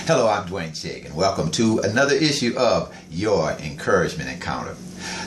Hello, I'm Dwayne Chig, and welcome to another issue of Your Encouragement Encounter.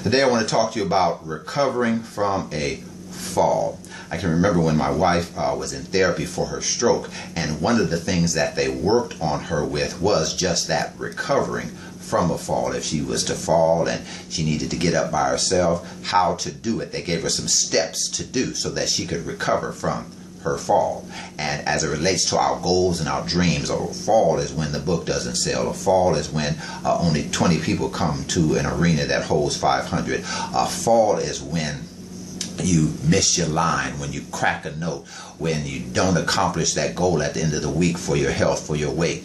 Today I want to talk to you about recovering from a fall. I can remember when my wife was in therapy for her stroke, and one of the things that they worked on her with was just that, recovering from a fall. If she was to fall and she needed to get up by herself, how to do it. They gave her some steps to do so that she could recover from her fall. And as it relates to our goals and our dreams, a fall is when the book doesn't sell. A fall is when only 20 people come to an arena that holds 500. A fall is when you miss your line, when you crack a note, when you don't accomplish that goal at the end of the week for your health, for your weight.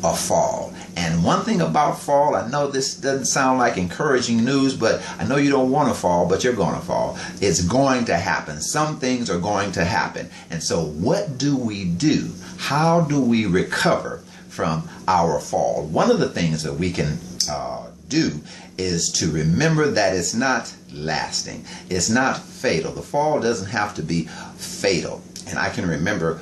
A fall. And one thing about fall, I know this doesn't sound like encouraging news, but I know you don't want to fall, but you're going to fall. It's going to happen. Some things are going to happen. And so what do we do? How do we recover from our fall? One of the things that we can do is to remember that it's not lasting. It's not fatal. The fall doesn't have to be fatal. And I can remember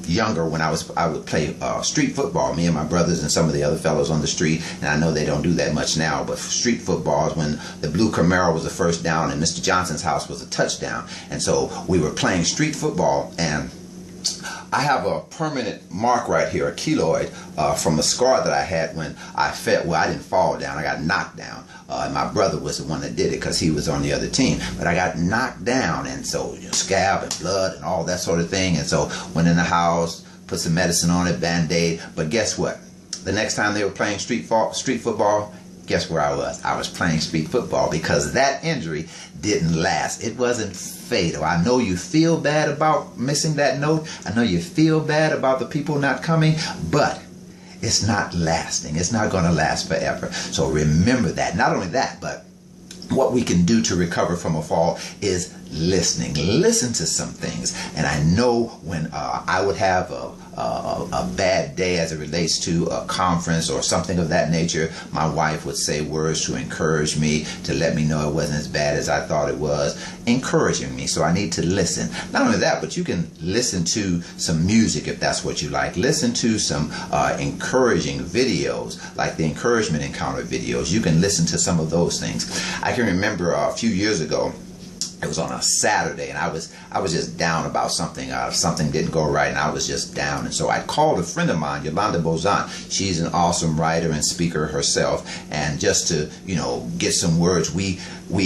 younger when I would play street football, me and my brothers and some of the other fellows on the street. And I know they don't do that much now, but street football is when the blue Camaro was the first down and Mr. Johnson's house was a touchdown. And so we were playing street football, and I have a permanent mark right here, a keloid, from a scar that I had when I fell. Well, I didn't fall down. I got knocked down. And my brother was the one that did it because he was on the other team. But I got knocked down, and so scab and blood and all that sort of thing. And so went in the house, put some medicine on it, Band-Aid. But guess what? The next time they were playing street football, guess where I was? I was playing street football, because that injury didn't last. It wasn't fatal. I know you feel bad about missing that note. I know you feel bad about the people not coming, but it's not lasting. It's not going to last forever. So remember that. Not only that, but what we can do to recover from a fall is listening. Listen to some things. And I know when I would have a bad day as it relates to a conference or something of that nature, my wife would say words to encourage me, to let me know it wasn't as bad as I thought it was, encouraging me. So I need to listen. Not only that, but you can listen to some music if that's what you like. Listen to some encouraging videos, like the Encouragement Encounter videos. You can listen to some of those things. I can remember a few years ago, it was on a Saturday, and I was just down about something. Something didn't go right, and I was just down. And so I called a friend of mine, Yolanda Bozan. She's an awesome writer and speaker herself. And just to, get some words, we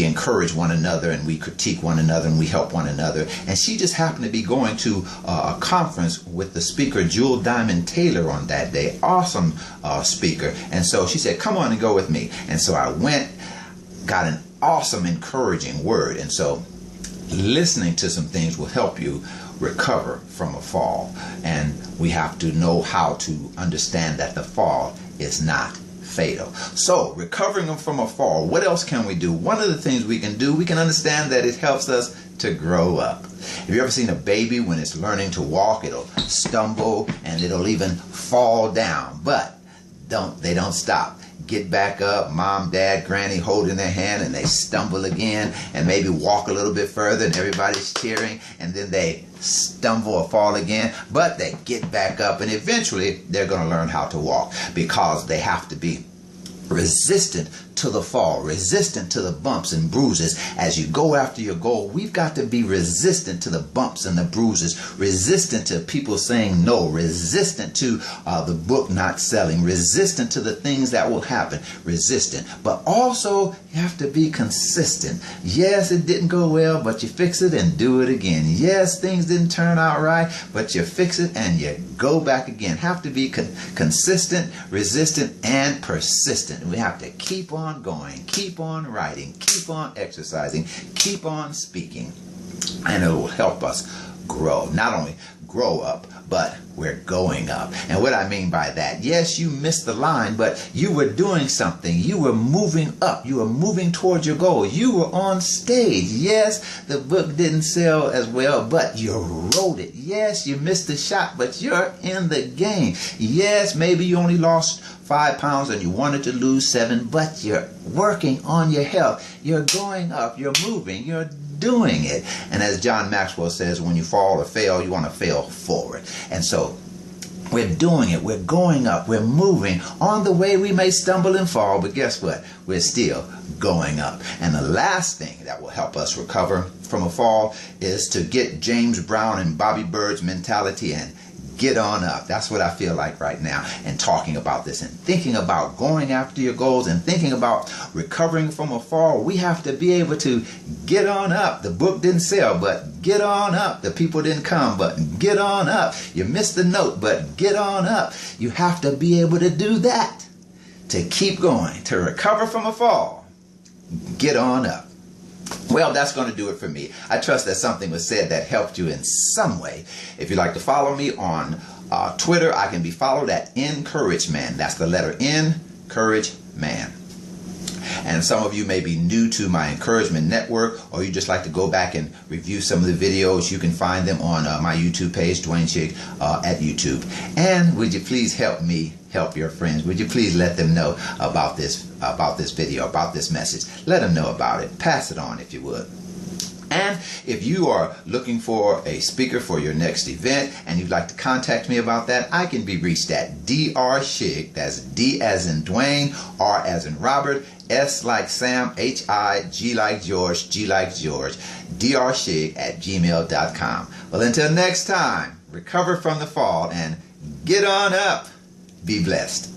encourage one another, and we critique one another, and we help one another. And she just happened to be going to a conference with the speaker, Jewel Diamond Taylor, on that day. Awesome speaker. And so she said, come on and go with me. And so I went, got an awesome encouraging word. And so listening to some things will help you recover from a fall. And we have to know how to understand that the fall is not fatal. So recovering from a fall, what else can we do? One of the things we can do, we can understand that it helps us to grow up. Have you ever seen a baby when it's learning to walk? It'll stumble and it'll even fall down, but they don't stop. Get back up, mom, dad, granny holding their hand, and they stumble again and maybe walk a little bit further, and everybody's cheering, and then they stumble or fall again, but they get back up, and eventually they're going to learn how to walk, because they have to be resistant to the fall, resistant to the bumps and bruises. As you go after your goal, we've got to be resistant to the bumps and the bruises, resistant to people saying no, resistant to the book not selling, resistant to the things that will happen, resistant. But also, you have to be consistent. Yes, it didn't go well, but you fix it and do it again. Yes, things didn't turn out right, but you fix it and you go back again. Have to be consistent, resistant, and persistent. We have to keep on going, keep on writing, keep on exercising, keep on speaking, and it will help us grow. Not only grow up, but we're going up. And what I mean by that, yes, you missed the line, but you were doing something. You were moving up. You were moving towards your goal. You were on stage. Yes, the book didn't sell as well, but you wrote it. Yes, you missed the shot, but you're in the game. Yes, maybe you only lost 5 pounds and you wanted to lose 7, but you're working on your health. You're going up. You're moving. You're doing it. And as John Maxwell says, when you fall or fail, you want to fail forward. And so We're doing it. We're going up. We're moving. On the way, we may stumble and fall, but guess what? We're still going up. And the last thing that will help us recover from a fall is to get James Brown and Bobby Bird's mentality and get on up. That's what I feel like right now. And talking about this and thinking about going after your goals and thinking about recovering from a fall, we have to be able to get on up. The book didn't sell, but get on up. The people didn't come, but get on up. You missed the note, but get on up. You have to be able to do that to keep going, to recover from a fall. Get on up. Well, that's going to do it for me. I trust that something was said that helped you in some way. If you'd like to follow me on Twitter, I can be followed at Encouragement. That's the letter N, Encouragement. And some of you may be new to my encouragement network, or you just like to go back and review some of the videos. You can find them on my YouTube page, Dwayne Chig, at YouTube. And would you please help me help your friends? Would you please let them know about this video, about this message? Let them know about it. Pass it on if you would. And if you are looking for a speaker for your next event and you'd like to contact me about that, I can be reached at Dr. Chig. That's D as in Dwayne, R as in Robert, S like Sam, H-I, G like George, G like George, drchig@gmail.com. Well, until next time, recover from the fall and get on up. Be blessed.